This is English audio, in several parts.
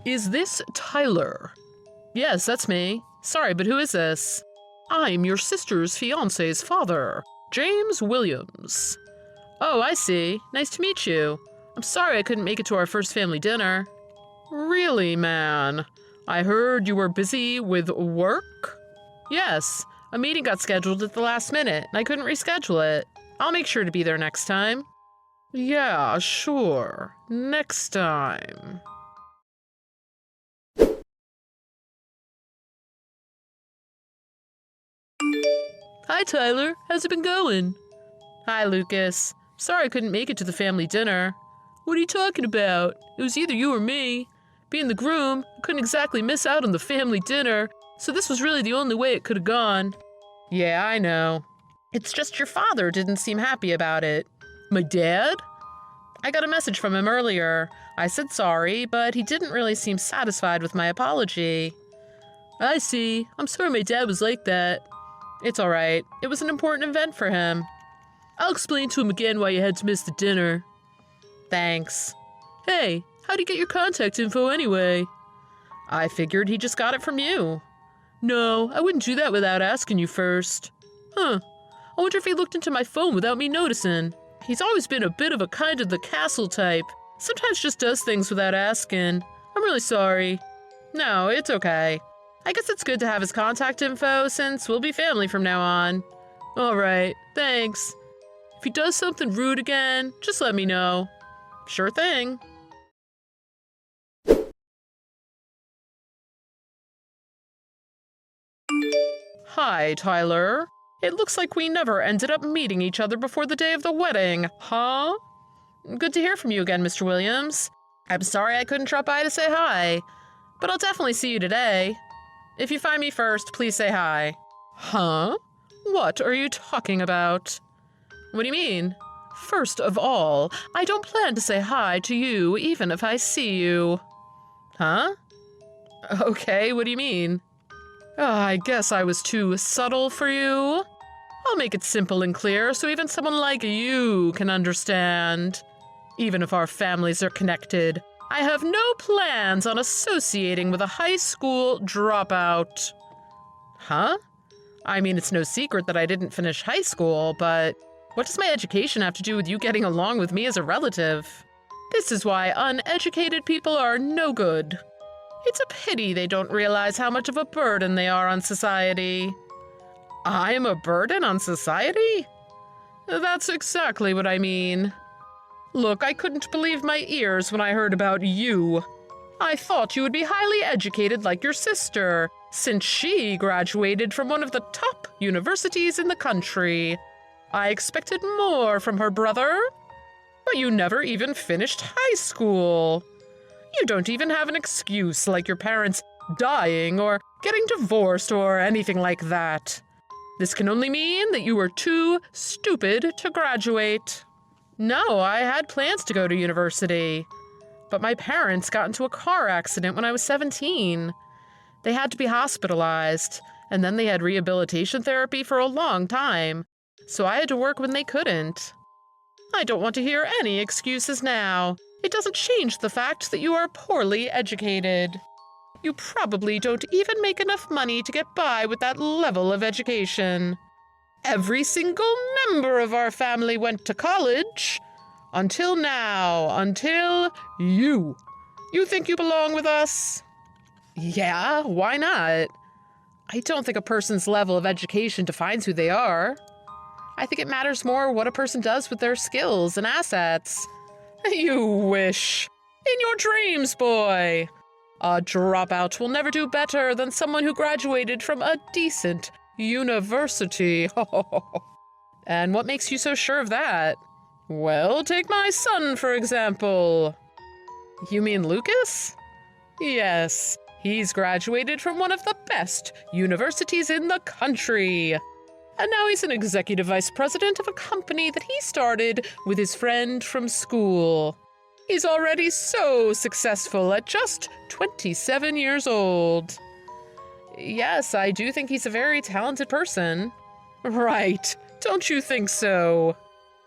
Is this Tyler? Yes, that's me. Sorry, but who is this? I'm your sister's fiancé's father, James Williams. Oh, I see. Nice to meet you. I'm sorry I couldn't make it to our first family dinner. Really, man? I heard you were busy with work? Yes, a meeting got scheduled at the last minute, and I couldn't reschedule it. I'll make sure to be there next time. Yeah, sure. Next time. Hi, Tyler. How's it been going? Hi, Lucas. Sorry I couldn't make it to the family dinner. What are you talking about? It was either you or me. Being the groom, I couldn't exactly miss out on the family dinner, so this was really the only way it could have gone. Yeah, I know. It's just your father didn't seem happy about it. My dad? I got a message from him earlier. I said sorry, but he didn't really seem satisfied with my apology. I see. I'm sorry my dad was like that. It's all right. It was an important event for him. I'll explain to him again why you had to miss the dinner. Thanks. Hey, how'd you get your contact info anyway? I figured he just got it from you. No, I wouldn't do that without asking you first. Huh. I wonder if he looked into my phone without me noticing. He's always been a bit of a kind of the castle type. Sometimes just does things without asking. I'm really sorry. No, it's okay. I guess it's good to have his contact info since we'll be family from now on. All right, thanks. If he does something rude again, just let me know. Sure thing. Hi, Tyler. It looks like we never ended up meeting each other before the day of the wedding, huh? Good to hear from you again, Mr. Williams. I'm sorry I couldn't drop by to say hi, but I'll definitely see you today. If you find me first, please say hi. Huh? What are you talking about? What do you mean? First of all, I don't plan to say hi to you even if I see you. Huh? Okay, what do you mean? I guess I was too subtle for you. I'll make it simple and clear so even someone like you can understand. Even if our families are connected, I have no plans on associating with a high school dropout. Huh? I mean, it's no secret that I didn't finish high school, but what does my education have to do with you getting along with me as a relative? This is why uneducated people are no good. It's a pity they don't realize how much of a burden they are on society. I'm a burden on society? That's exactly what I mean. Look, I couldn't believe my ears when I heard about you. I thought you would be highly educated like your sister, since she graduated from one of the top universities in the country. I expected more from her brother. But you never even finished high school. You don't even have an excuse like your parents dying or getting divorced or anything like that. This can only mean that you were too stupid to graduate. No, I had plans to go to university, but my parents got into a car accident when I was 17. They had to be hospitalized, and then they had rehabilitation therapy for a long time, so I had to work when they couldn't. I don't want to hear any excuses now. It doesn't change the fact that you are poorly educated. You probably don't even make enough money to get by with that level of education. Every single member of our family went to college. Until now, until you. You think you belong with us? Yeah, why not? I don't think a person's level of education defines who they are. I think it matters more what a person does with their skills and assets. You wish. In your dreams, boy. A dropout will never do better than someone who graduated from a decent university. And what makes you so sure of that? Well, take my son, for example. You mean Lucas? Yes, he's graduated from one of the best universities in the country. And now he's an executive vice president of a company that he started with his friend from school. He's already so successful at just 27 years old. Yes, I do think he's a very talented person. Right, don't you think so?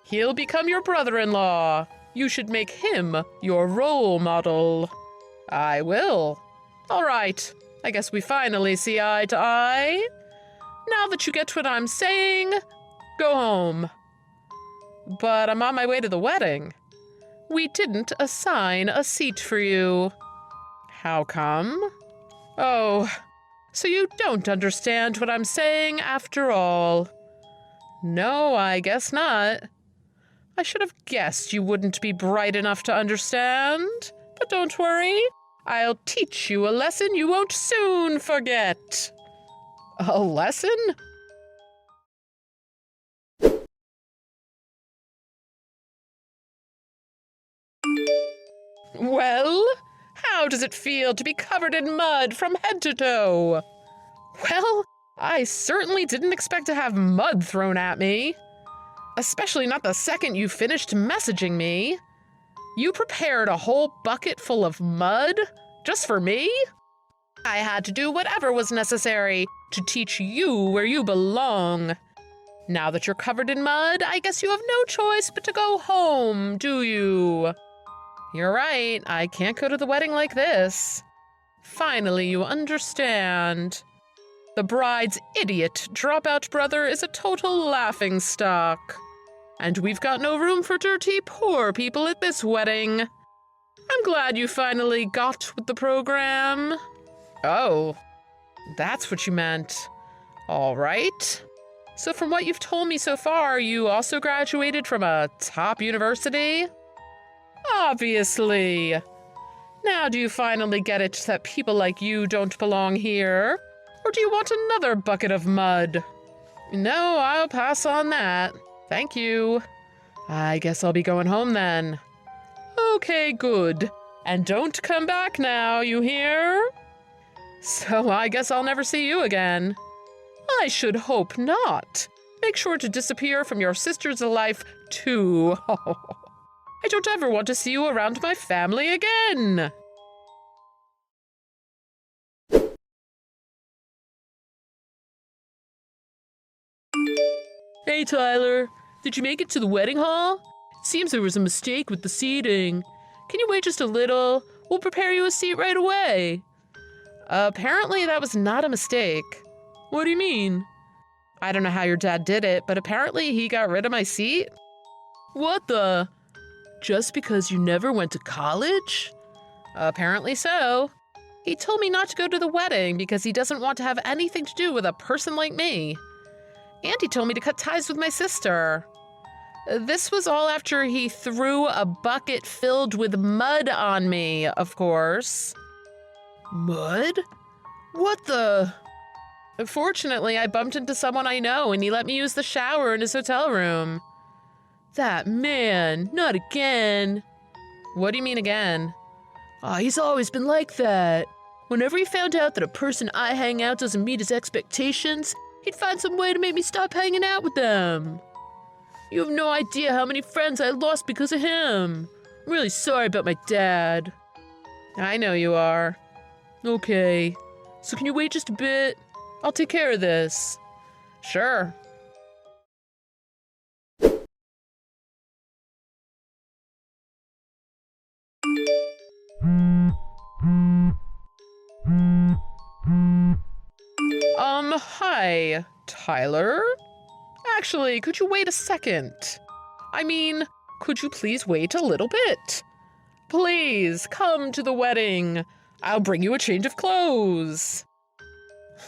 He'll become your brother-in-law. You should make him your role model. I will. All right, I guess we finally see eye to eye. Now that you get what I'm saying, go home. But I'm on my way to the wedding. We didn't assign a seat for you. How come? Oh, so you don't understand what I'm saying after all. No, I guess not. I should have guessed you wouldn't be bright enough to understand. But don't worry, I'll teach you a lesson you won't soon forget. A lesson? Well, how does it feel to be covered in mud from head to toe? Well, I certainly didn't expect to have mud thrown at me. Especially not the second you finished messaging me. You prepared a whole bucket full of mud just for me? I had to do whatever was necessary to teach you where you belong. Now that you're covered in mud, I guess you have no choice but to go home, do you? You're right, I can't go to the wedding like this. Finally, you understand. The bride's idiot dropout brother is a total laughingstock. And we've got no room for dirty, poor people at this wedding. I'm glad you finally got with the program. Oh, that's what you meant. All right. So from what you've told me so far, you also graduated from a top university? Obviously. Now do you finally get it that people like you don't belong here? Or do you want another bucket of mud? No, I'll pass on that. Thank you. I guess I'll be going home then. Okay, good. And don't come back now, you hear? So I guess I'll never see you again. I should hope not. Make sure to disappear from your sister's life, too. I don't ever want to see you around my family again. Hey, Tyler. Did you make it to the wedding hall? It seems there was a mistake with the seating. Can you wait just a little? We'll prepare you a seat right away. Apparently that was not a mistake. What do you mean? I don't know how your dad did it, but apparently he got rid of my seat. What the? Just because you never went to college? Apparently so. He told me not to go to the wedding because he doesn't want to have anything to do with a person like me. And he told me to cut ties with my sister. This was all after he threw a bucket filled with mud on me, of course. Mud? What the? Fortunately, I bumped into someone I know and he let me use the shower in his hotel room. That man, not again. What do you mean again? He's always been like that. Whenever he found out that a person I hang out doesn't meet his expectations, he'd find some way to make me stop hanging out with them. You have no idea how many friends I lost because of him. I'm really sorry about my dad. I know you are. Okay, so can you wait just a bit? I'll take care of this. Sure. Hi, Tyler? Actually, could you wait a second? I mean, could you please wait a little bit? Please, come to the wedding. I'll bring you a change of clothes.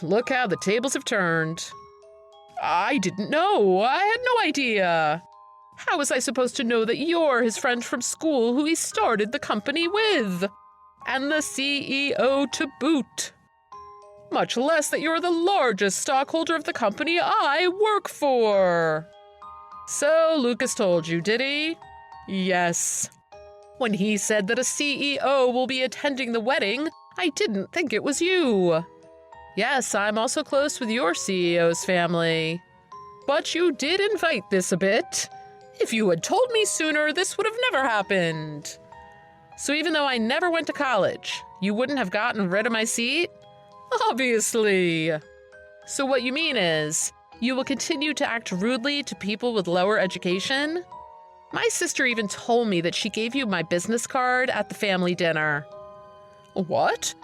Look how the tables have turned. I didn't know. I had no idea. How was I supposed to know that you're his friend from school who he started the company with? And the CEO to boot. Much less that you're the largest stockholder of the company I work for. So Lucas told you, did he? Yes. When he said that a CEO will be attending the wedding, I didn't think it was you. Yes, I'm also close with your CEO's family. But you did invite this a bit. If you had told me sooner, this would have never happened. So even though I never went to college, you wouldn't have gotten rid of my seat? Obviously. So what you mean is, you will continue to act rudely to people with lower education? My sister even told me that she gave you my business card at the family dinner. What?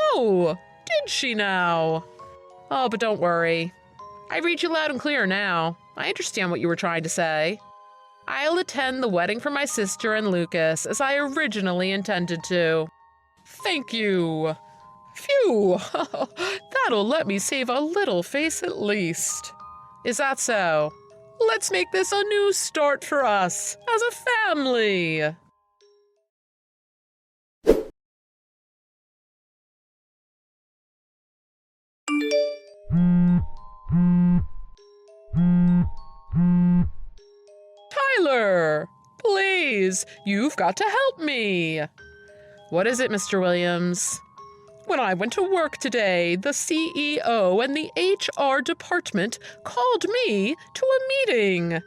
Oh, did she now? Oh, but don't worry. I read you loud and clear now. I understand what you were trying to say. I'll attend the wedding for my sister and Lucas, as I originally intended to. Thank you. Phew, that'll let me save a little face at least. Is that so? Let's make this a new start for us, as a family. Tyler, please, you've got to help me. What is it, Mr. Williams? When I went to work today, the CEO and the HR department called me to a meeting.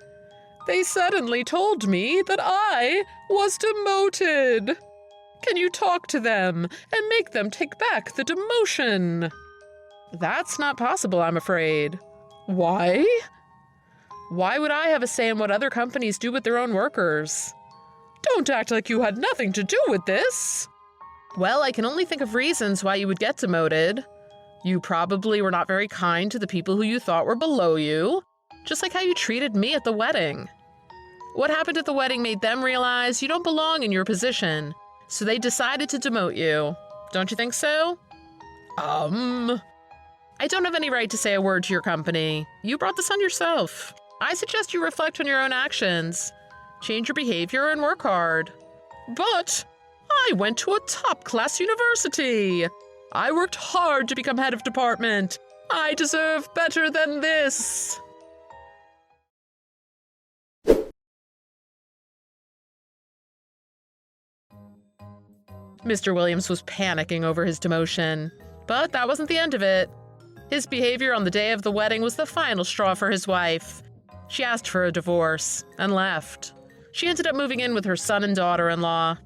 They suddenly told me that I was demoted. Can you talk to them and make them take back the demotion? That's not possible, I'm afraid. Why? Why would I have a say in what other companies do with their own workers? Don't act like you had nothing to do with this. Well, I can only think of reasons why you would get demoted. You probably were not very kind to the people who you thought were below you, just like how you treated me at the wedding. What happened at the wedding made them realize you don't belong in your position, so they decided to demote you. Don't you think so? I don't have any right to say a word to your company. You brought this on yourself. I suggest you reflect on your own actions. Change your behavior and work hard. But I went to a top-class university. I worked hard to become head of department. I deserve better than this. Mr. Williams was panicking over his demotion, but that wasn't the end of it. His behavior on the day of the wedding was the final straw for his wife. She asked for a divorce and left. She ended up moving in with her son and daughter-in-law.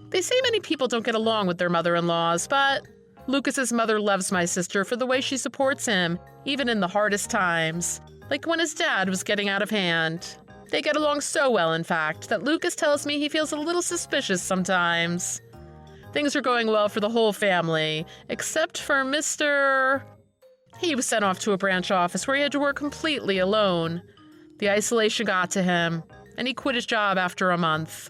They say many people don't get along with their mother-in-laws, but Lucas's mother loves my sister for the way she supports him, even in the hardest times, like when his dad was getting out of hand. They get along so well, in fact, that Lucas tells me he feels a little suspicious sometimes. Things are going well for the whole family, except for Mr. He was sent off to a branch office where he had to work completely alone. The isolation got to him, and he quit his job after a month.